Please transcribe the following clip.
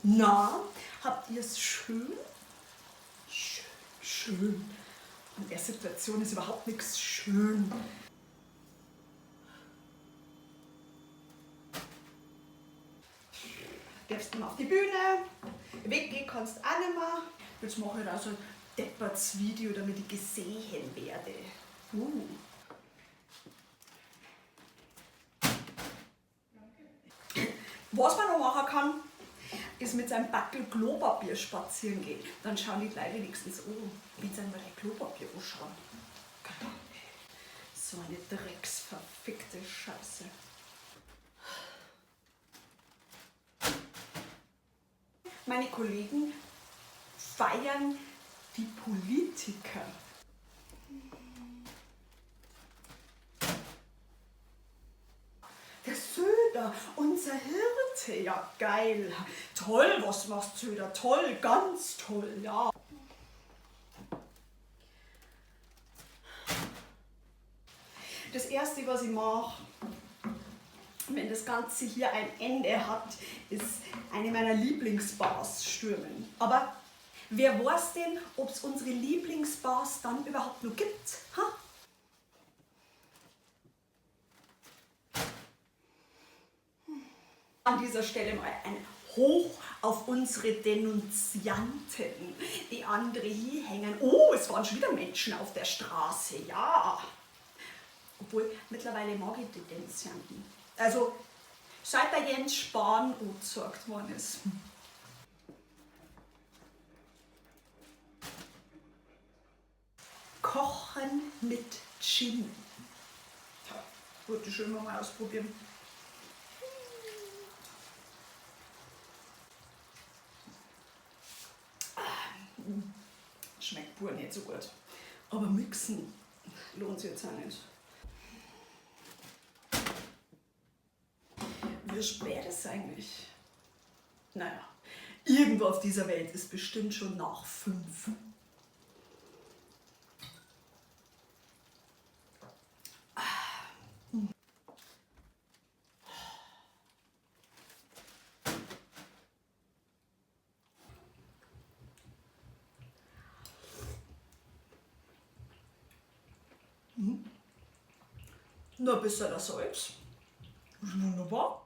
Na, habt ihr es schön? Schön, schön. In der Situation ist überhaupt nichts schön. Darfst du mal auf die Bühne, weggehen kannst auch nicht mehr. Jetzt mache ich da so ein deppertes Video, damit ich gesehen werde. Was man noch machen kann, ist mit seinem Backel Klopapier spazieren gehen. Dann schauen die Leute wenigstens, oh, wie sollen wir dein Klopapier anschauen? So eine drecksverfickte Scheiße. Meine Kollegen feiern die Politiker. Der Söder, unser Hirte, ja geil. Toll, was machst Söder? Toll, ganz toll, ja. Das Erste, was ich mache, wenn das Ganze hier ein Ende hat, ist eine meiner Lieblingsbars stürmen. Aber wer weiß denn, ob es unsere Lieblingsbars dann überhaupt noch gibt? Ha? An dieser Stelle mal ein Hoch auf unsere Denunzianten, die andere hier hängen. Oh, es waren schon wieder Menschen auf der Straße, ja. Obwohl, mittlerweile mag ich die Denunzianten. Also, seit der Jens Spahn angezeigt worden ist. Kochen mit Gin. Ja, wollte ich schon immer mal ausprobieren. Schmeckt pur nicht so gut. Aber mixen lohnt sich jetzt auch nicht. Wie spät ist es eigentlich? Naja, irgendwo auf dieser Welt ist bestimmt schon nach 5. Nur ein bisschen Salz. Wunderbar.